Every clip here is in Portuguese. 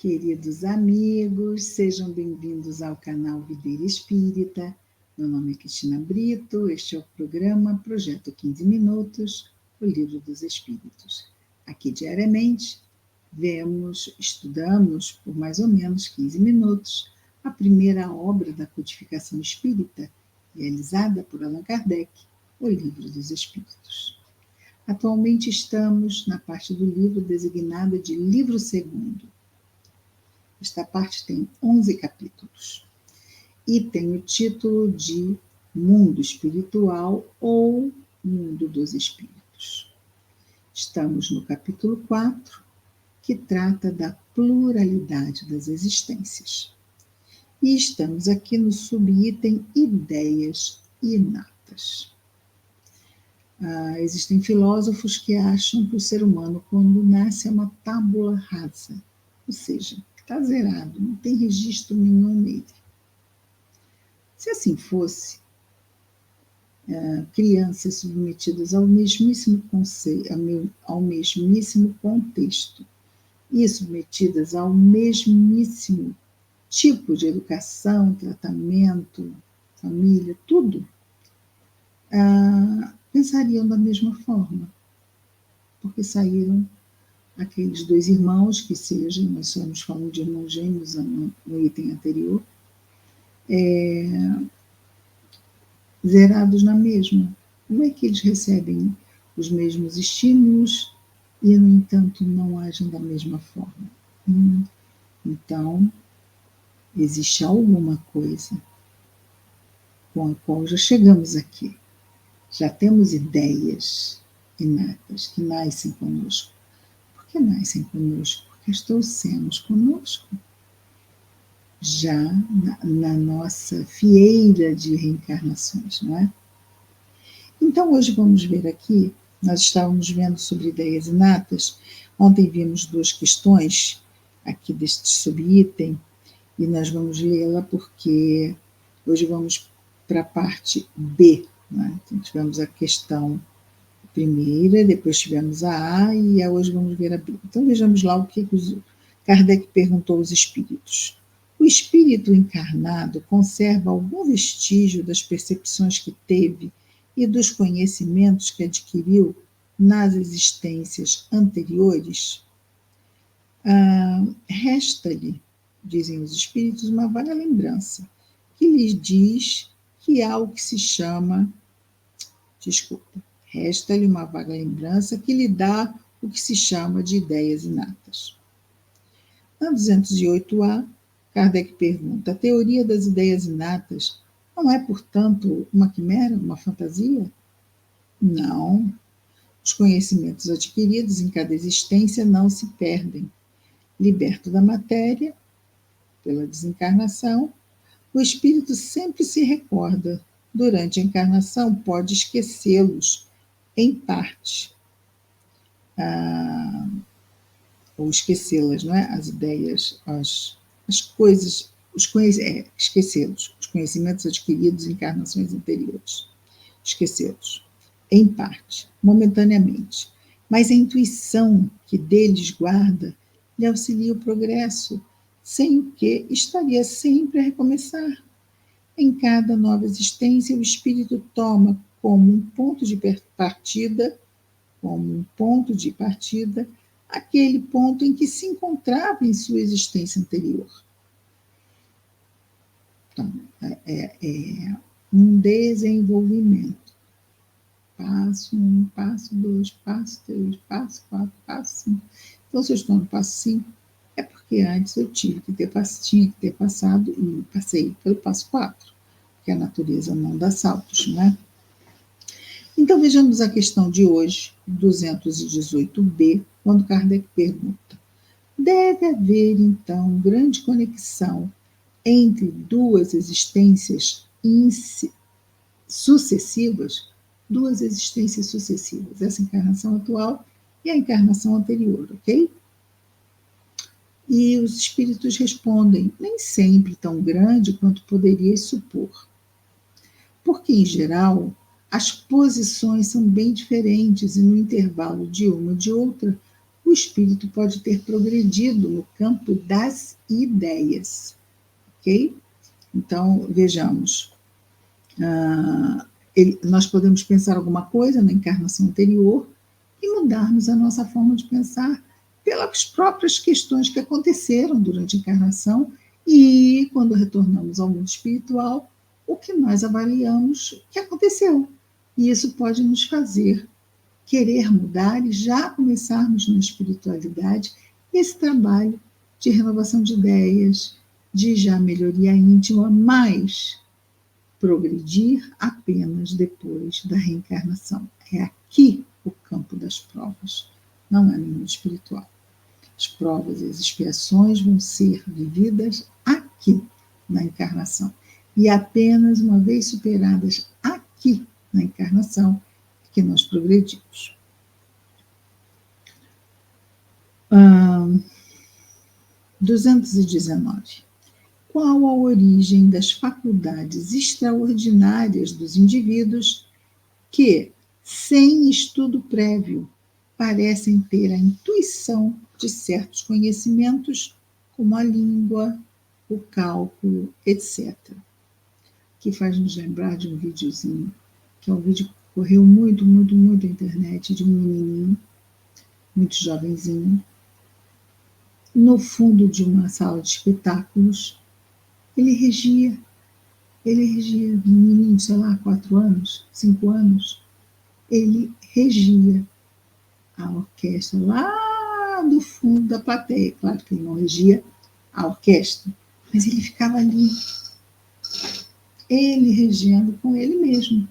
Queridos amigos, sejam bem-vindos ao canal Videira Espírita. Meu nome é Cristina Brito, este é o programa Projeto 15 Minutos, o Livro dos Espíritos. Aqui diariamente estudamos por mais ou menos 15 minutos a primeira obra da codificação espírita, realizada por Allan Kardec, o Livro dos Espíritos. Atualmente estamos na parte do livro designada de Livro Segundo. Esta parte tem 11 capítulos e tem o título de Mundo Espiritual ou Mundo dos Espíritos. Estamos no capítulo 4, que trata da pluralidade das existências. E estamos aqui no subitem Ideias Inatas. Existem filósofos que acham que o ser humano, quando nasce, é uma tábula rasa, ou seja, está zerado, não tem registro nenhum nele. Se assim fosse, crianças submetidas ao mesmíssimo contexto e submetidas ao mesmíssimo tipo de educação, tratamento, família, tudo, pensariam da mesma forma, porque saíram aqueles dois irmãos, que sejam, nós estamos falando de irmãos gêmeos no item anterior, zerados na mesma. Como é que eles recebem os mesmos estímulos e, no entanto, não agem da mesma forma? Então, existe alguma coisa com a qual já chegamos aqui. Já temos ideias inatas que nascem conosco. Por que nascem conosco? Porque as trouxemos conosco. Já na nossa fieira de reencarnações, não é? Então, hoje vamos ver aqui, nós estávamos vendo sobre ideias inatas, ontem vimos 2 questões aqui deste subitem, e nós vamos lê-la porque hoje vamos para a parte B, né? Então, tivemos a questão primeira, depois tivemos a A e hoje vamos ver a B. Então vejamos lá o que Kardec perguntou aos espíritos. O espírito encarnado conserva algum vestígio das percepções que teve e dos conhecimentos que adquiriu nas existências anteriores? Resta-lhe, dizem os espíritos, uma vaga lembrança, que lhes diz que há o que se chama... Resta-lhe uma vaga lembrança que lhe dá o que se chama de ideias inatas. Na 208A, Kardec pergunta: a teoria das ideias inatas não é, portanto, uma quimera, uma fantasia? Não. Os conhecimentos adquiridos em cada existência não se perdem. Liberto da matéria, pela desencarnação, o espírito sempre se recorda. Durante a encarnação, pode esquecê-los em parte, ou esquecê-las, não é? As ideias, as coisas, esquecê-los, os conhecimentos adquiridos em encarnações anteriores, esquecê-los, em parte, momentaneamente, mas a intuição que deles guarda lhe auxilia o progresso, sem o que estaria sempre a recomeçar. Em cada nova existência, o espírito toma como um ponto de partida, aquele ponto em que se encontrava em sua existência anterior. Então, é um desenvolvimento. Passo 1, passo 2, passo 3, passo 4, passo 5. Então, se eu estou no passo 5, é porque antes eu tinha que ter passado e passei pelo passo 4, porque a natureza não dá saltos, né? Então, vejamos a questão de hoje, 218b, quando Kardec pergunta: deve haver, então, grande conexão entre 2 existências sucessivas? 2 existências sucessivas, essa encarnação atual e a encarnação anterior, ok? E os espíritos respondem: nem sempre tão grande quanto poderia supor. Porque, em geral, as posições são bem diferentes e no intervalo de uma e de outra, o o espírito pode ter progredido no campo das ideias, ok? Então, vejamos, nós podemos pensar alguma coisa na encarnação anterior e mudarmos a nossa forma de pensar pelas próprias questões que aconteceram durante a encarnação e, quando retornamos ao mundo espiritual, o que nós avaliamos que aconteceu. E isso pode nos fazer querer mudar e já começarmos na espiritualidade esse trabalho de renovação de ideias, de já melhoria íntima, mas progredir apenas depois da reencarnação. É aqui o campo das provas, não é no mundo espiritual. As provas e as expiações vão ser vividas aqui, na encarnação. E apenas uma vez superadas aqui, na encarnação, que nós progredimos. 219. Qual a origem das faculdades extraordinárias dos indivíduos que, sem estudo prévio, parecem ter a intuição de certos conhecimentos, como a língua, o cálculo, etc. Que faz nos lembrar de um videozinho, que é um vídeo que correu muito na internet, de um menininho, muito jovenzinho, no fundo de uma sala de espetáculos. Ele regia, um menino, sei lá, 4 anos, 5 anos, ele regia a orquestra lá do fundo da plateia. Claro que ele não regia a orquestra, mas ele ficava ali, ele regendo com ele mesmo.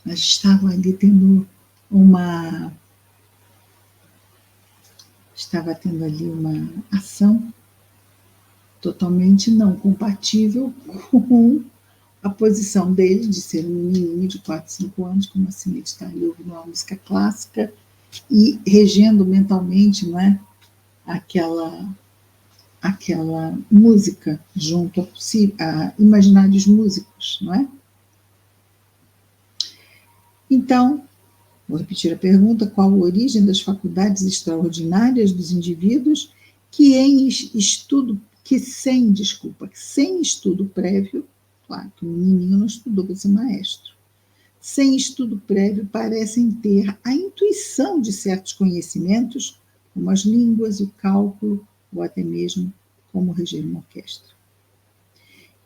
Mas estava ali tendo uma ação totalmente não compatível com a posição dele de ser um menininho de 4, 5 anos, como assim ele está ali ouvindo uma música clássica e regendo mentalmente, não é? aquela música junto a imaginários músicos, não é? Então, vou repetir a pergunta: qual a origem das faculdades extraordinárias dos indivíduos que sem estudo prévio, claro que o menininho não estudou para ser maestro, sem estudo prévio parecem ter a intuição de certos conhecimentos, como as línguas, o cálculo, ou até mesmo como reger uma orquestra?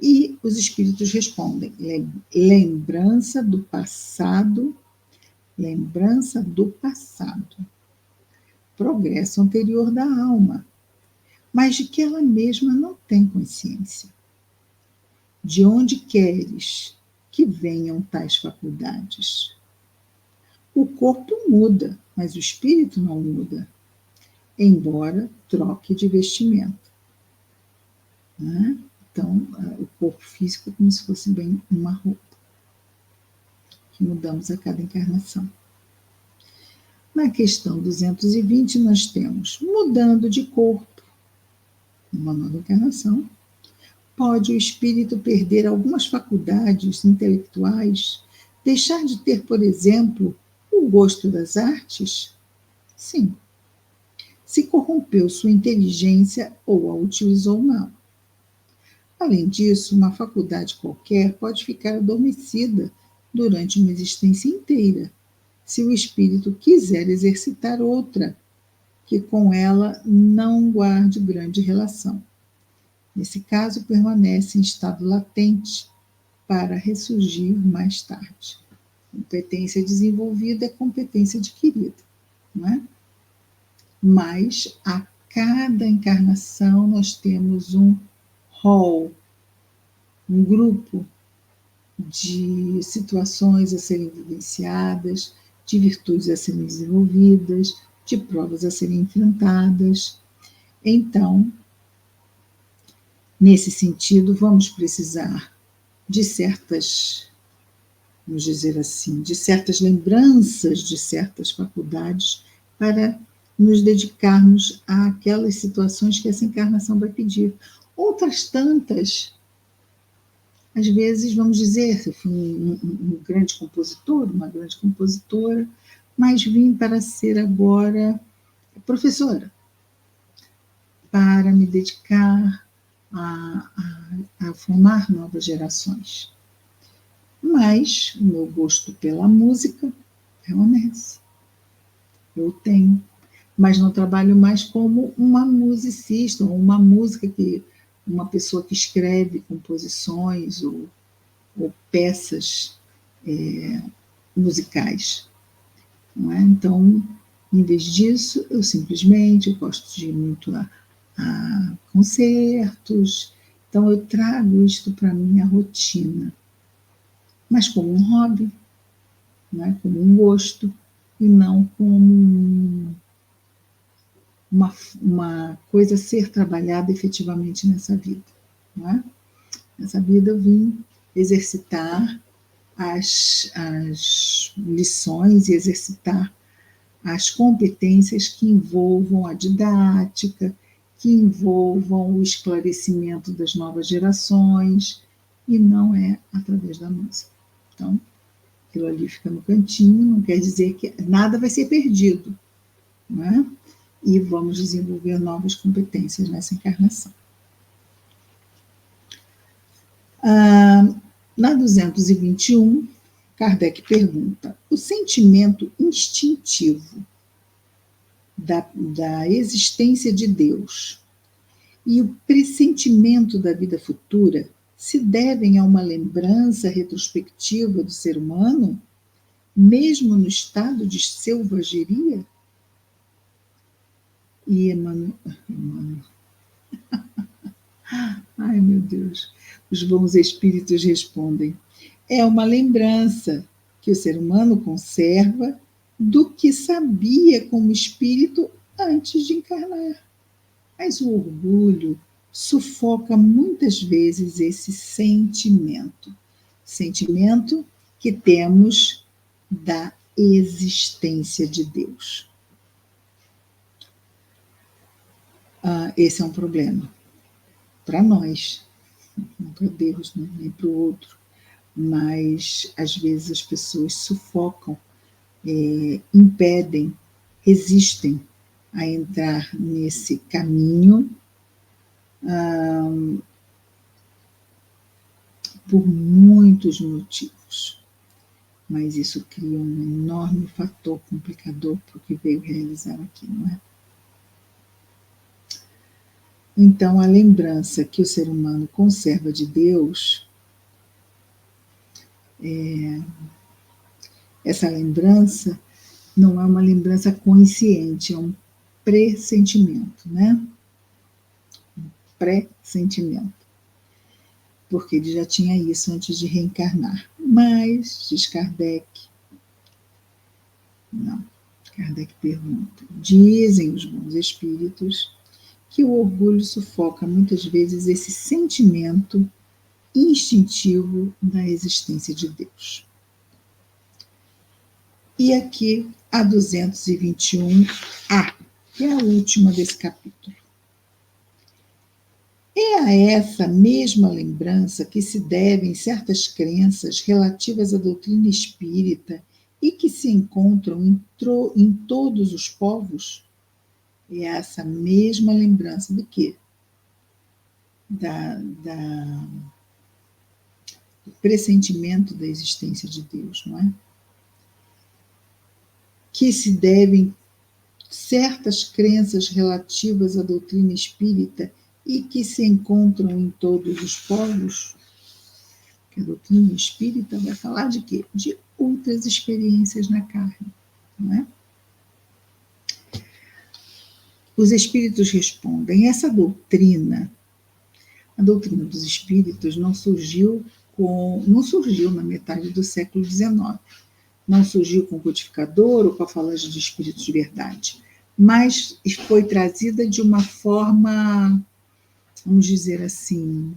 E os espíritos respondem: lembrança do passado, progresso anterior da alma, mas de que ela mesma não tem consciência. De onde queres que venham tais faculdades? O corpo muda, mas o espírito não muda, embora troque de vestimento. Né? Então, o corpo físico é como se fosse bem uma roupa, que mudamos a cada encarnação. Na questão 220, nós temos: mudando de corpo, uma nova encarnação, pode o espírito perder algumas faculdades intelectuais, deixar de ter, por exemplo, o gosto das artes? Sim. Se corrompeu sua inteligência ou a utilizou mal. Além disso, uma faculdade qualquer pode ficar adormecida durante uma existência inteira, se o espírito quiser exercitar outra, que com ela não guarde grande relação. Nesse caso, permanece em estado latente para ressurgir mais tarde. Competência desenvolvida é competência adquirida, não é? Mas a cada encarnação nós temos um rol, um grupo de situações a serem vivenciadas, de virtudes a serem desenvolvidas, de provas a serem enfrentadas. Então, nesse sentido, vamos precisar de certas, vamos dizer assim, de certas lembranças de certas faculdades para nos dedicarmos àquelas situações que essa encarnação vai pedir. Outras tantas, às vezes, vamos dizer, eu fui grande compositor, uma grande compositora, mas vim para ser agora professora, para me dedicar a formar novas gerações. Mas o meu gosto pela música permanece. Eu tenho. Mas não trabalho mais como uma musicista, ou uma pessoa que escreve composições ou peças musicais. Não é? Então, em vez disso, eu simplesmente gosto de ir muito a concertos. Então, eu trago isto para a minha rotina, mas como um hobby, não é? Como um gosto, e não como uma coisa a ser trabalhada efetivamente nessa vida. Não é? Nessa vida eu vim exercitar as lições e exercitar as competências que envolvam a didática, que envolvam o esclarecimento das novas gerações, e não é através da música. Então, aquilo ali fica no cantinho, não quer dizer que nada vai ser perdido, não é? E vamos desenvolver novas competências nessa encarnação. Na 221, Kardec pergunta: o sentimento instintivo da existência de Deus e o pressentimento da vida futura se devem a uma lembrança retrospectiva do ser humano, mesmo no estado de selvageria? E Emmanuel, ai meu Deus, os bons espíritos respondem: é uma lembrança que o ser humano conserva do que sabia como espírito antes de encarnar. Mas o orgulho sufoca muitas vezes esse sentimento que temos da existência de Deus. Esse é um problema para nós, não para Deus, nem para o outro, mas às vezes as pessoas sufocam, impedem, resistem a entrar nesse caminho por muitos motivos. Mas isso cria um enorme fator complicador para o que veio realizar aqui, não é? Então, a lembrança que o ser humano conserva de Deus, essa lembrança não é uma lembrança consciente, é um pressentimento, né? Um pressentimento. Porque ele já tinha isso antes de reencarnar. Mas, diz Kardec, não. Kardec pergunta: dizem os bons espíritos que o orgulho sufoca muitas vezes esse sentimento instintivo da existência de Deus. E aqui a 221A, que é a última desse capítulo. É a essa mesma lembrança que se devem certas crenças relativas à doutrina espírita e que se encontram em todos os povos? É essa mesma lembrança do quê? Do pressentimento da existência de Deus, não é? Que se devem certas crenças relativas à doutrina espírita e que se encontram em todos os povos. Que a doutrina espírita vai falar de quê? De outras experiências na carne, não é? Os espíritos respondem: essa doutrina, a doutrina dos espíritos, não surgiu na metade do século XIX. Não surgiu com o codificador ou com a falange de espíritos de verdade, mas foi trazida de uma forma, vamos dizer assim,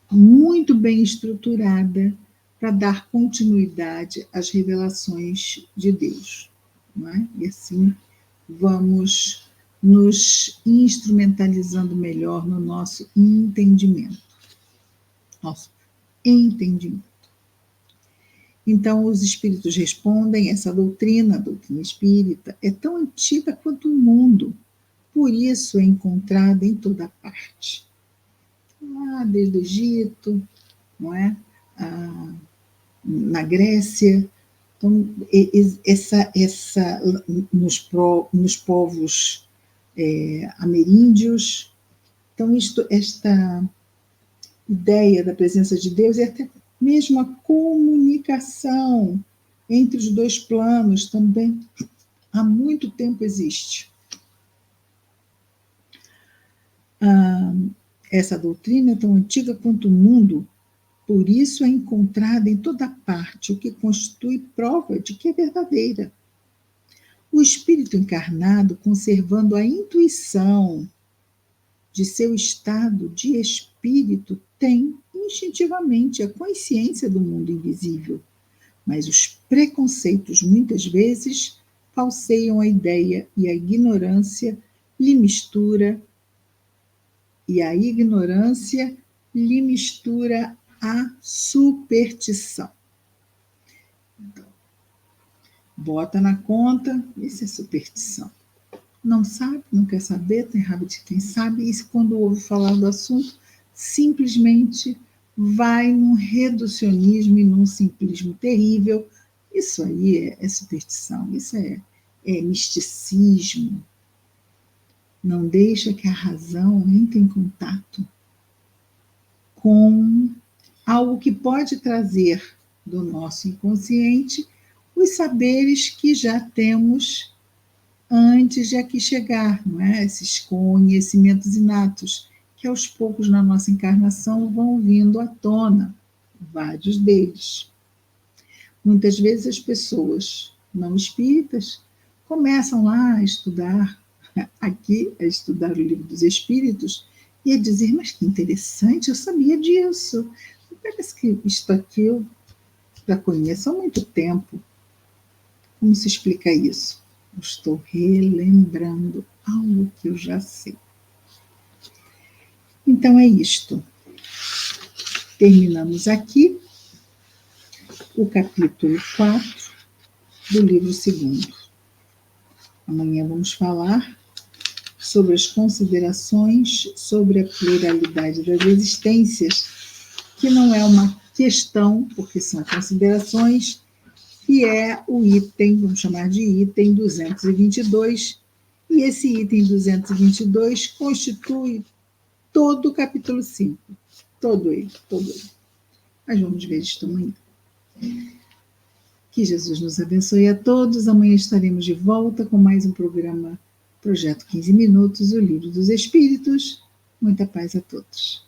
muito bem estruturada para dar continuidade às revelações de Deus. Não é? E assim vamos nos instrumentalizando melhor no nosso entendimento. Então, os espíritos respondem: essa doutrina, a doutrina espírita, é tão antiga quanto o mundo, por isso é encontrada em toda parte. Desde o Egito, não é? Na Grécia. Então, nos povos ameríndios. Então, esta ideia da presença de Deus é até mesmo a comunicação entre os dois planos também há muito tempo existe. Essa doutrina é tão antiga quanto o mundo, por isso é encontrada em toda parte, o que constitui prova de que é verdadeira. O espírito encarnado, conservando a intuição de seu estado de espírito, tem instintivamente a consciência do mundo invisível, mas os preconceitos muitas vezes falseiam a ideia e a ignorância lhe mistura a superstição. Então, bota na conta, isso é superstição. Não sabe, não quer saber, tem raiva de quem sabe, e quando ouve falar do assunto, simplesmente vai num reducionismo e num simplismo terrível. Isso aí é superstição, isso é misticismo. Não deixa que a razão entre em contato com algo que pode trazer do nosso inconsciente os saberes que já temos antes de aqui chegar, não é? Esses conhecimentos inatos, que aos poucos na nossa encarnação vão vindo à tona, vários deles. Muitas vezes as pessoas não espíritas começam lá a estudar, aqui a estudar o Livro dos Espíritos, e a dizer: mas que interessante, eu sabia disso. Parece que isto aqui eu já conheço há muito tempo. Como se explica isso? Eu estou relembrando algo que eu já sei. Então é isto. Terminamos aqui o capítulo 4 do livro 2º. Amanhã vamos falar sobre as considerações sobre a pluralidade das existências, que não é uma questão, porque são considerações, que é o item, vamos chamar de item 222, e esse item 222 constitui todo o capítulo 5, todo ele. Mas vamos ver isto amanhã. Que Jesus nos abençoe a todos. Amanhã estaremos de volta com mais um programa Projeto 15 Minutos, o Livro dos Espíritos. Muita paz a todos.